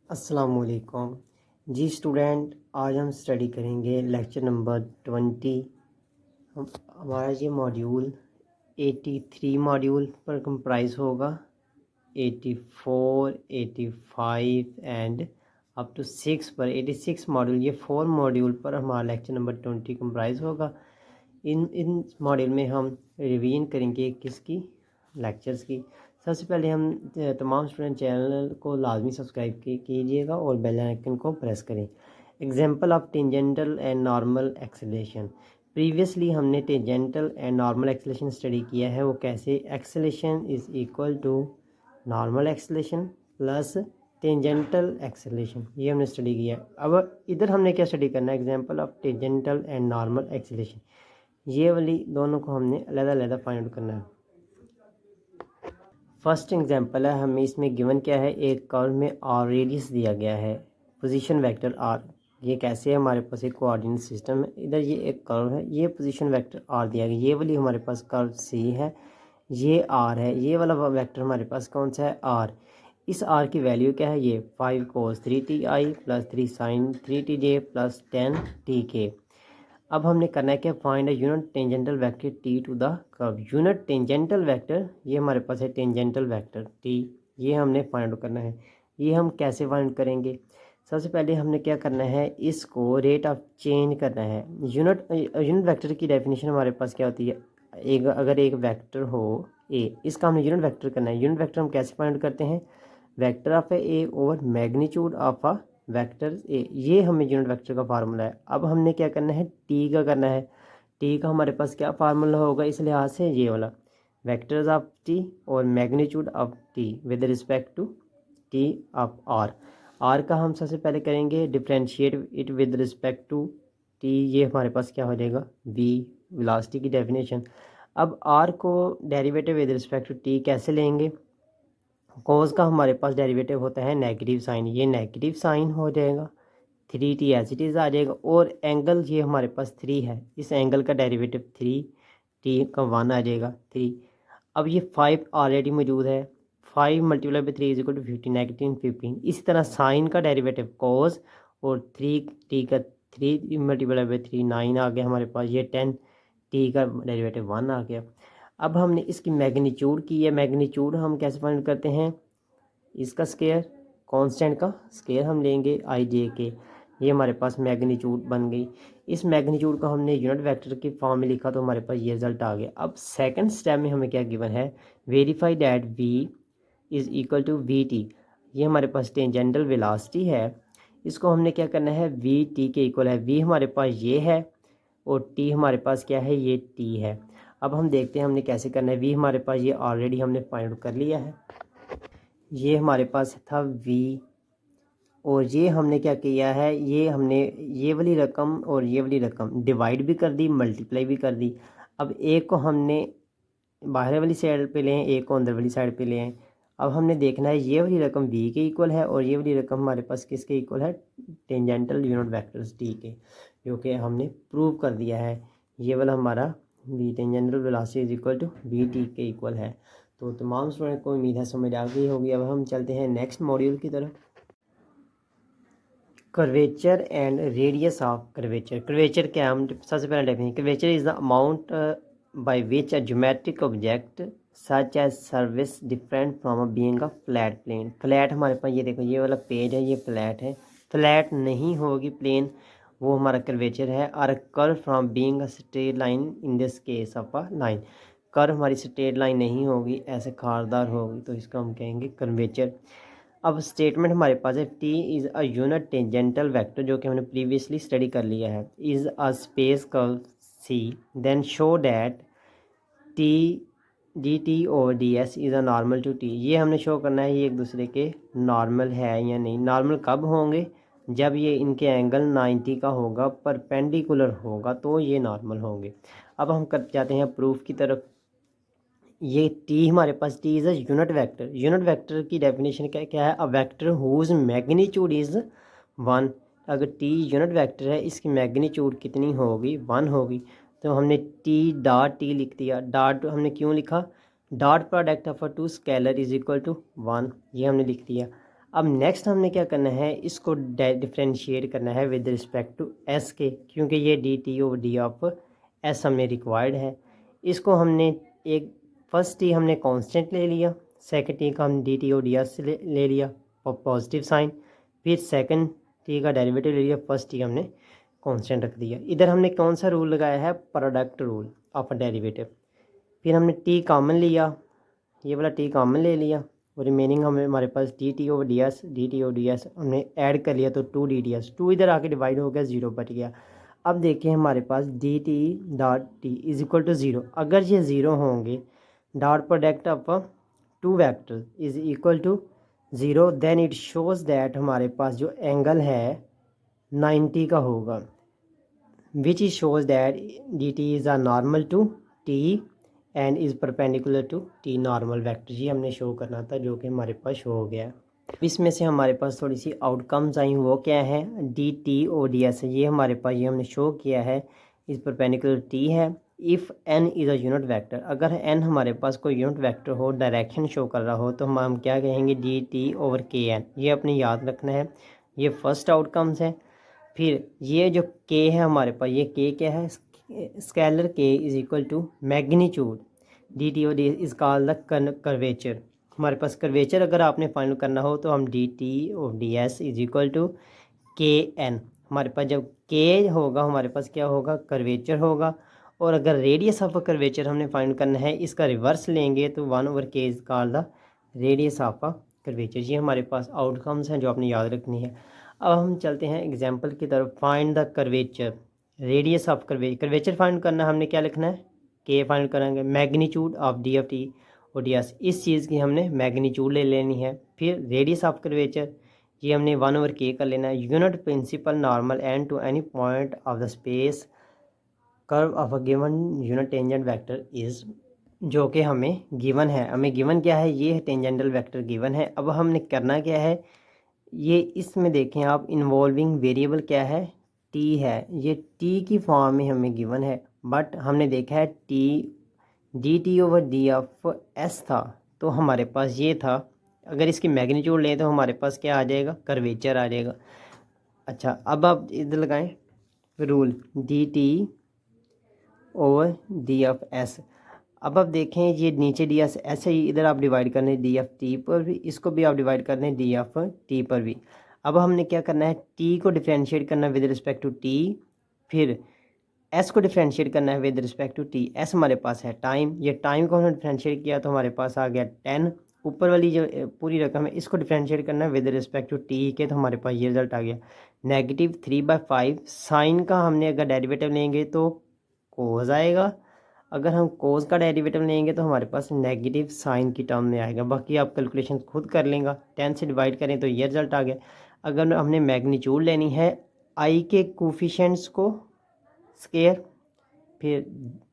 अस्सलामुअलैकुम जी स्टूडेंट, आज हम स्टडी करेंगे लेक्चर नंबर 20। हमारा ये मॉड्यूल 83 मॉड्यूल पर कंप्राइज होगा। 84, 85 एंड अप टू 6 पर 86 मॉड्यूल, ये 4 मॉड्यूल पर हमारा लेक्चर नंबर 20 कंप्राइज होगा। इन मॉड्यूल में हम रिवीजन करेंगे किसकी, लेक्चर्स की। सबसे पहले हम तमाम स्टूडेंट चैनल को लाजमी सब्सक्राइब कीजिएगा और बेल आइकन को प्रेस करें। Example of tangential and normal acceleration. Previously हमने tangential and normal acceleration study किया है। वो कैसे, acceleration is equal to normal acceleration plus tangential acceleration, ये हमने स्टडी किया है। अब इधर हमने क्या स्टडी करना है, example of tangential and normal acceleration. ये वाली दोनों को हमने अलग-अलग फाइंड आउट करना है। फर्स्ट एग्जांपल है, हमें इसमें गिवन क्या है, एक कर्व में आर रेडियस दिया गया है, पोजीशन वेक्टर आर। ये कैसे है, हमारे पास एक कोऑर्डिनेट सिस्टम है, इधर ये एक कर्व है, ये पोजीशन वेक्टर आर दिया गया। ये वाली हमारे पास कर्व सी है, ये आर है, ये वाला वेक्टर हमारे पास कौन सा है, आर। इस आर की वैल्यू क्या है, ये 5 cos 3ti plus 3 sin 3tj plus 10 tk। अब हमने करना है क्या, find a unit tangential vector T to the curve. Unit tangential vector ये हमारे पास है, टेंजेंटल वेक्टर टी, ये हमने फाइंड आउट करना है। ये हम कैसे फाइंड करेंगे, सबसे पहले हमने क्या करना है, इसको रेट ऑफ चेंज करना है। यूनिट वेक्टर की डेफिनेशन हमारे पास क्या होती है, अगर एक वेक्टर हो ए, इसका हमने यूनिट वेक्टर करना है। यूनिट वेक्टर हम कैसे फाइंड करते हैं, vector of A over magnitude of a vector A, ये हमें यूनिट वेक्टर का फार्मूला है। अब हमने क्या करना है, टी का करना है। टी का हमारे पास क्या फार्मूला होगा, इस लिहाज से ये वाला, वेक्टर्स ऑफ टी और magnitude of T with respect to T of R. R का हम सबसे पहले करेंगे differentiate it with respect to T, ये हमारे पास क्या हो जाएगा, वी, वेलोसिटी की डेफिनेशन। अब आर को derivative with respect to T कैसे लेंगे, कॉज का हमारे पास डेरिवेटिव होता है नेगेटिव साइन, ये नेगेटिव साइन हो जाएगा, 3t एज इट इज़ आ जाएगा। और एंगल ये हमारे पास 3 है, इस एंगल का डेरिवेटिव 3t का 1 आ जाएगा 3। अब ये 5 ऑलरेडी मौजूद है, 5 multiply by 3 is equal to 15, negative 15। इसी तरह साइन का डेरिवेटिव कॉज और 3t का 3 मल्टीप्लाई बाई 3 9 आ गया हमारे पास, ये 10t का डेरिवेटिव 1 आ गया। अब हमने इसकी मैग्नीट्यूड की है, मैग्नीट्यूड हम कैसे फाइंड करते हैं, इसका स्केयर, कांस्टेंट का स्केयर हम लेंगे आई जे के, ये हमारे पास मैग्नीट्यूड बन गई। इस मैग्नीट्यूड को हमने यूनिट वेक्टर की फॉर्म में लिखा तो हमारे पास ये रिजल्ट आ गया। अब सेकंड स्टेप में हमें क्या गिवन है, verify that V is equal to V T, ये हमारे पास टेंजेंटल वेलोसिटी है। इसको हमने क्या करना है, वी टी के इक्वल है, वी हमारे पास ये है और टी हमारे पास क्या है, ये टी है। अब हम देखते हैं हमने कैसे करना है, वी हमारे पास ये ऑलरेडी हमने फाइंड कर लिया है, ये हमारे पास था वी, और ये हमने क्या किया है, ये हमने ये वाली रकम और ये वाली रकम डिवाइड भी कर दी, मल्टीप्लाई भी कर दी। अब एक को हमने बाहर वाली साइड पे लें, एक को अंदर वाली साइड पे लें। अब हमने देखना है ये वाली रकम वी के इक्वल है और ये वाली रकम हमारे पास किसके इक्वल है, टेंजेंटल यूनिट वेक्टर्स टी के, जो कि हमने प्रूव कर दिया है। ये वाला हमारा V tangential velocity is equal to V T के इक्वल है। तो तमाम स्टूडेंट को उम्मीद है समझ आ गई होगी। अब हम चलते हैं नेक्स्ट मॉड्यूल की तरफ। Curvature and radius of curvature. Curvature क्या, हम सबसे पहले definition, curvature is the amount by which a geometric object such as surface different from a being a flat plane. Flat हमारे पास ये देखो, ये वाला पेज है, ये फ्लैट है, फ्लैट नहीं होगी प्लेन, वो हमारा कर्वेचर है। और curve from being a straight line in this case of a line, curve हमारी स्ट्रेट लाइन नहीं होगी, ऐसे खारदार होगी, तो इसको हम कहेंगे कर्वेचर। अब स्टेटमेंट हमारे पास है, T is a unit tangential vector, जो कि हमने प्रीवियसली स्टडी कर लिया है, is a space curve C, then show that T D T और D S is a normal to T. ये हमने शो करना है ये एक दूसरे के नॉर्मल है या नहीं। नॉर्मल कब होंगे, जब ये इनके एंगल 90 का होगा, परपेंडिकुलर होगा, तो ये नॉर्मल होंगे। अब हम कर जाते हैं प्रूफ की तरफ। ये टी हमारे पास, T is a unit vector, unit vector की डेफिनेशन क्या क्या है, a vector whose magnitude is 1। अगर टी यूनिट वेक्टर है, इसकी मैग्नीट्यूड कितनी होगी, 1 होगी। तो हमने टी डॉट टी लिख दिया, डॉट हमने क्यों लिखा, dot product of a to scalar is equal to 1, ये हमने लिख दिया। अब नेक्स्ट हमने क्या करना है, इसको डिफ्रेंशिएट करना है विद रिस्पेक्ट टू एस के, क्योंकि ये D T over D of S हमें रिक्वायर्ड है। इसको हमने एक फर्स्ट टी हमने कांस्टेंट ले लिया, सेकंड टी का हम D T O D S ले लिया पॉजिटिव साइन, फिर सेकंड टी का डेरिवेटिव ले लिया, फर्स्ट टी हमने कांस्टेंट रख दिया। इधर हमने कौन सा रूल लगाया है, प्रोडक्ट रूल ऑफ डेरिवेटिव। फिर हमने टी कॉमन लिया, ये वाला टी कॉमन ले लिया और रिमेनिंग हमें हमारे पास D T over D S हमने ऐड कर लिया, तो 2 डी डी एस, 2 इधर आके डिवाइड हो गया, 0 बच गया। अब देखिए हमारे पास D T dot T is equal to 0, अगर ये 0 होंगे dot product of 2 vector is equal to 0, then it shows that हमारे पास जो एंगल है 90 का होगा, which is shows that D T is a normal to T and is perpendicular to T normal vector. ये हमने शो करना था, जो कि हमारे पास शो हो गया। इसमें से हमारे पास थोड़ी सी आउटकम्स आई, वो क्या है, D T O D S, ये हमारे पास ये हमने शो किया है इज़ परपेंडिकुलर टी है if N is a unit vector. अगर एन हमारे पास कोई यूनिट वेक्टर हो, डायरेक्शन शो कर रहा हो, तो हम क्या कहेंगे, D T over K N. ये अपने याद रखना है, ये फर्स्ट आउटकम्स है। फिर ये जो के है हमारे पास, ये के क्या है, scalar K is equal to magnitude D T O D is called the curvature. हमारे पास कर्वेचर अगर आपने फाइंड करना हो तो हम D T O D S is equal to K N. हमारे पास जब के होगा हमारे पास क्या होगा, कर्वेचर होगा। और अगर रेडियस ऑफ अ कर्वेचर हमने फाइंड करना है, इसका रिवर्स लेंगे तो 1/k is called the radius of a curvature. ये हमारे पास आउटकम्स हैं जो आपने याद रखनी है। अब हम चलते हैं एग्जाम्पल की तरफ। Find the curvature, radius of curvature find करना है, हमने क्या लिखना है, के फाइंड करेंगे, magnitude of D F T और डी एस, इस चीज़ की हमने मैग्नीट्यूड ले लेनी है। फिर रेडियस ऑफ कर्वेचर, ये हमने 1/k कर लेना है। Unit principal normal and to any point of the space curve of a given unit tangent vector is, जो कि हमें गिवन है। हमें गिवन क्या है, ये टेंजेंटल वेक्टर गिवन है। अब हमने करना क्या है, ये इसमें देखें आप, इन्वॉल्विंग वेरिएबल क्या है, टी है। ये टी की फॉर्म में हमें गिवन है, बट हमने देखा है T D T over D of S था, तो हमारे पास ये था। अगर इसकी मैग्नीट्यूड लें तो हमारे पास क्या आ जाएगा, कर्वेचर आ जाएगा। अच्छा, अब आप इधर लगाएं rule D T over D of S. अब आप देखें ये नीचे डी एस ऐसे ही इधर आप डिवाइड करने डी एफ टी पर भी, इसको भी आप डिवाइड करने डी एफ टी पर भी। अब हमने क्या करना है, टी को डिफ्रेंशिएट करना विद रिस्पेक्ट टू टी, फिर एस को डिफ्रेंशिएट करना है with respect to T. S हमारे पास है टाइम, ये टाइम को हमने डिफ्रेंशिएट किया तो हमारे पास आ गया 10। ऊपर वाली जो पूरी रकम है इसको डिफ्रेंशिएट करना है विद रिस्पेक्ट टू टी के, तो हमारे पास ये रिजल्ट आ गया -3/5। साइन का हमने अगर डेरिवेटिव लेंगे तो कोस आएगा, अगर हम कोस का डेरिवेटिव लेंगे तो हमारे पास नेगेटिव साइन की टर्म में आएगा। बाकी आप कैलकुलेशन खुद कर लेंगे, 10 से डिवाइड करें तो ये रिजल्ट आ गया। अगर हमने मैग्नीट्यूड लेनी है आई के कोफिशिएंट्स को स्केयर, फिर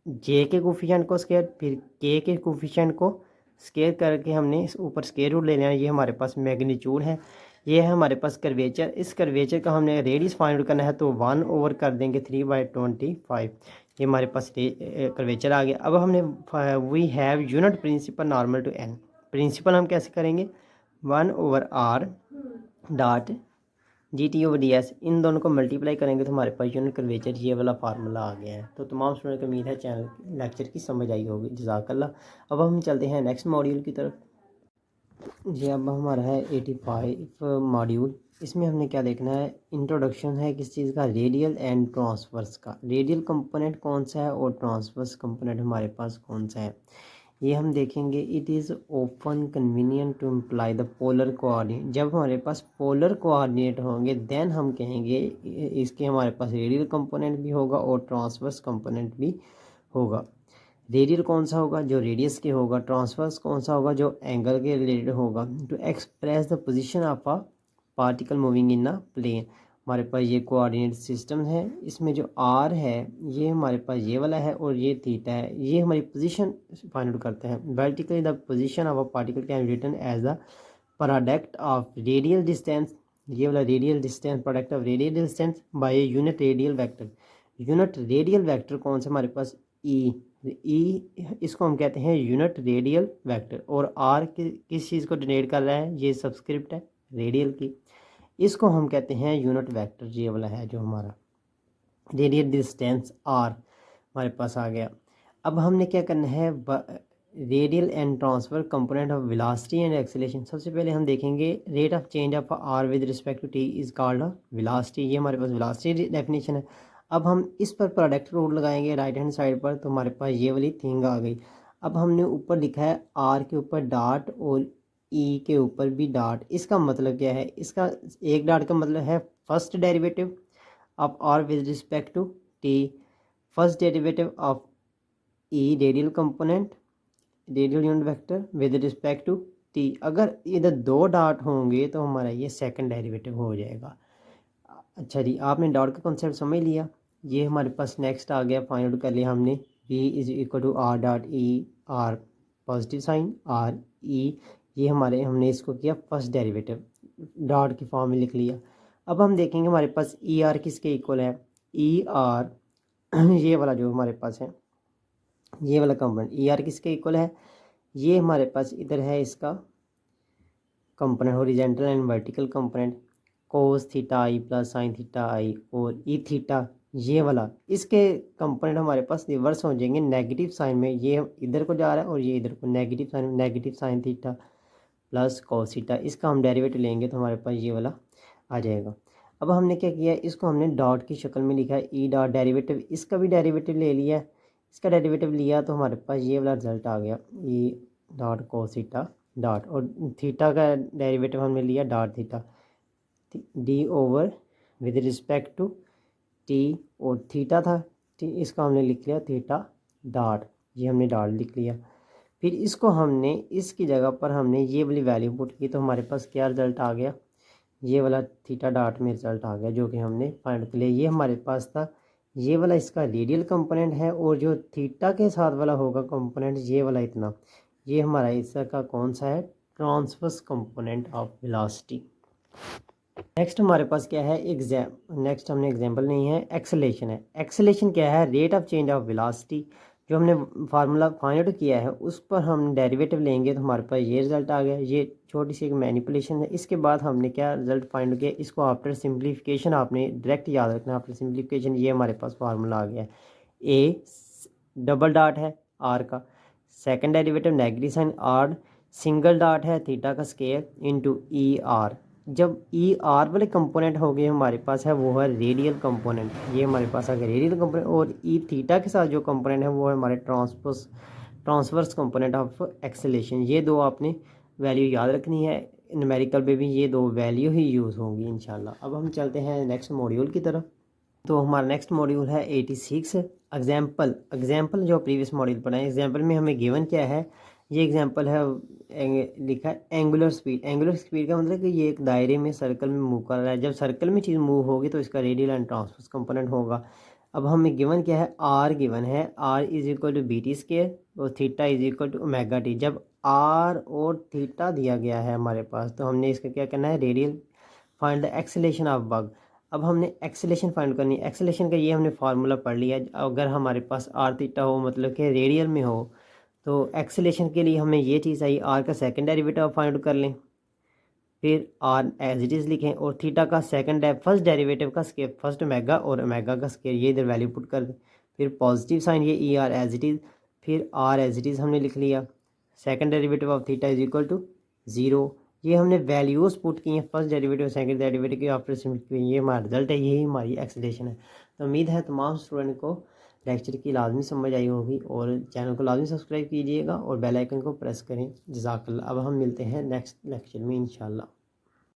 जे के कोफिशिएंट को स्केयर, फिर के कोफिशिएंट को स्केयर करके हमने इस ऊपर स्केयर रूट ले लेना। ये हमारे पास मैग्नीट्यूड है, ये है हमारे पास कर्वेचर। इस कर्वेचर का हमने रेडियस फाइंड करना है तो 1 ओवर कर देंगे 3/25। ये हमारे पास कर्वेचर आ गया। अब हमने we have unit principal normal to N. Principal हम कैसे करेंगे, 1/r dot G T over D S, इन दोनों को मल्टीप्लाई करेंगे तो हमारे पास यूनिट कर्वेचर ये वाला फार्मूला आ गया है। तो तमाम स्टूडेंट को उम्मीद है चैनल लेक्चर की समझ आई होगी। जज़ाकल्लाह। अब हम चलते हैं नेक्स्ट मॉड्यूल की तरफ। ये अब हमारा है 85 मॉड्यूल। इसमें हमने क्या देखना है, इंट्रोडक्शन है किस चीज़ का, रेडियल एंड ट्रांसवर्स का। रेडियल कंपोनेंट कौन सा है और ट्रांसवर्स कंपोनेंट हमारे पास कौन सा है, ये हम देखेंगे। It is open convenient to imply the polar coordinate. जब हमारे पास पोलर कोऑर्डिनेट होंगे देन हम कहेंगे इसके हमारे पास रेडियल कंपोनेंट भी होगा और ट्रांसवर्स कंपोनेंट भी होगा। रेडियल कौन सा होगा, जो रेडियस के होगा। ट्रांसवर्स कौन सा होगा, जो एंगल के रिलेटेड होगा। To express the position of a particle moving in a plane. हमारे पास ये कोऑर्डिनेट सिस्टम है, इसमें जो आर है ये हमारे पास ये वाला है और ये थीटा है, ये हमारी पोजीशन फाइंड आउट करते हैं। Vertically the position of a particle can written as the product of radial distance, ये वाला radial distance, product of radial distance by unit radial vector. Unit radial vector कौन सा हमारे पास, ई इसको हम कहते हैं यूनिट रेडियल वेक्टर। और आर किस चीज़ को डिनोट कर रहा है, ये सब्सक्रिप्ट है, रेडियल की। इसको हम कहते हैं यूनिट वेक्टर, ये वाला है जो हमारा रेडियल डिस्टेंस आर हमारे पास आ गया। अब हमने क्या करना है, radial and transfer component of velocity and acceleration. सबसे पहले हम देखेंगे rate of change of R with respect to T is called velocity. ये हमारे पास वेलोसिटी डेफिनेशन है। अब हम इस पर प्रोडक्ट रूल लगाएंगे राइट हैंड साइड पर, तो हमारे पास ये वाली थिंग आ गई। अब हमने ऊपर लिखा है आर के ऊपर डॉट और ई के ऊपर भी डॉट। इसका मतलब क्या है, इसका एक डॉट का मतलब है first derivative of R with respect to T, first derivative of E radial component radial unit vector with respect to T. अगर इधर दो डॉट होंगे तो हमारा ये सेकंड डेरिवेटिव हो जाएगा। अच्छा जी, आपने डॉट का कॉन्सेप्ट समझ लिया। ये हमारे पास नेक्स्ट आ गया, फाइंड आउट कर लिया हमने v is equal to R dot E, R positive sign, R E, ये हमारे हमने इसको किया फर्स्ट डेरिवेटिव, डॉट की फॉर्म में लिख लिया। अब हम देखेंगे हमारे पास ई आर किसके इक्वल है, ई आर ये वाला जो हमारे पास है, ये वाला कंपोनेंट ई आर किसके इक्वल है, ये हमारे पास इधर है इसका component horizontal and vertical component cos theta I plus sine theta I और ई थीटा, ये वाला इसके कंपोनेंट हमारे पास रिवर्स हो जाएंगे नेगेटिव साइन में। ये इधर को जा रहा है और ये इधर को नेगेटिव साइन में, negative sine theta plus cos theta. इसका हम डेरिवेटिव लेंगे तो हमारे पास ये वाला आ जाएगा। अब हमने क्या किया, इसको हमने डॉट की शक्ल में लिखा है ई डॉट डेरिवेटिव, इसका भी डेरिवेटिव ले लिया। इसका डेरिवेटिव लिया तो हमारे पास ये वाला रिजल्ट आ गया, E dot cos theta dot, और थीटा का डेरिवेटिव हमने लिया dot theta D over with respect to T, और थीटा था इसका हमने लिख लिया थीटा डॉट, ये हमने डॉट लिख लिया। फिर इसको हमने इसकी जगह पर हमने ये वाली वैल्यू पुट की तो हमारे पास क्या रिज़ल्ट आ गया, ये वाला थीटा डॉट में रिज़ल्ट आ गया जो कि हमने फाइंड कर लिया। ये हमारे पास था, ये वाला इसका रेडियल कंपोनेंट है, और जो थीटा के साथ वाला होगा कंपोनेंट ये वाला इतना, ये हमारा इसका कौन सा है, transverse component of velocity. Next हमारे पास क्या है, नेक्स्ट हमने एग्जांपल नहीं है, एक्सेलेरेशन है। एक्सेलेरेशन क्या है, rate of change of velocity. जो हमने फार्मूला फाइंड आउट किया है उस पर हम डेरिवेटिव लेंगे तो हमारे पास ये रिजल्ट आ गया। ये छोटी सी एक मैनिपुलेशन है। इसके बाद हमने क्या रिजल्ट फाइंड आउट किया, इसको आफ्टर सिंप्लीफिकेशन आपने डायरेक्ट याद रखना, आफ्टर सिंप्लीफिकेशन ये हमारे पास फार्मूला आ गया। ए डबल डॉट है आर का, second derivative negative sign R, single dot है थीटा का स्केयर इंटू ई आर। जब ई आर वाले कंपोनेंट हो गए हमारे पास है वो है रेडियल कंपोनेंट, ये हमारे पास आ गया रेडियल कंपोनेंट, और ई थीटा के साथ जो कंपोनेंट है वो है हमारे ट्रांसवर्स कंपोनेंट ऑफ एक्सेलेरेशन। ये दो आपने वैल्यू याद रखनी है, न्यूमेरिकल में भी ये दो वैल्यू ही यूज़ होंगी इंशाल्लाह। अब हम चलते हैं नेक्स्ट मॉड्यूल की तरफ। तो हमारा नेक्स्ट मॉड्यूल है 86 एग्जाम्पल जो प्रीवियस मॉड्यूल पढ़ा है। एग्जाम्पल में हमें गिवन क्या है, ये एग्जाम्पल है लिखा है एंगुलर स्पीड। एंगुलर स्पीड का मतलब कि ये एक दायरे में सर्कल में मूव कर रहा है। जब सर्कल में चीज़ मूव होगी तो इसका रेडियल एंड ट्रांसवर्स कंपोनेंट होगा। अब हमें गिवन क्या है, आर गिवन है, R is equal to B T square और theta is equal to omega T. जब आर और थीटा दिया गया है हमारे पास तो हमने इसका क्या करना है, radial find the acceleration of work. अब हमने एक्सेलेरेशन फाइंड करनी है। एक्सेलेरेशन का ये हमने फार्मूला पढ़ लिया। अगर हमारे पास आर थीटा हो मतलब कि रेडियल में हो तो एक्सेलेरेशन के लिए हमें ये चीज़ आई, आर का सेकंड डेरिवेटिव फाइंड कर लें, फिर आर एज इट इज़ लिखें, और थीटा का फर्स्ट डेरिवेटिव का स्केयर फर्स्ट ओमेगा और ओमेगा का स्केयर ये इधर वैल्यू पुट कर दें, फिर पॉजिटिव साइन ये E R as it is, फिर आर एज इट इज़ हमने लिख लिया, second derivative of theta is equal to 0। ये हमने वैल्यूज़ पुट की हैं, फर्स्ट डेरिवेटिव सेकंड डेरिवेटिव की आफ्टर सिम्प्लीफिकेशन, ये हमारा रिजल्ट है, यही हमारी एक्सेलेरेशन है। तो उम्मीद है तमाम स्टूडेंट को लेक्चर की लाजमी समझ आई होगी, और चैनल को लाजमी सब्सक्राइब कीजिएगा और बेल आइकन को प्रेस करें। जज़ाकल्लाह। अब हम मिलते हैं नेक्स्ट लेक्चर में इंशाल्लाह।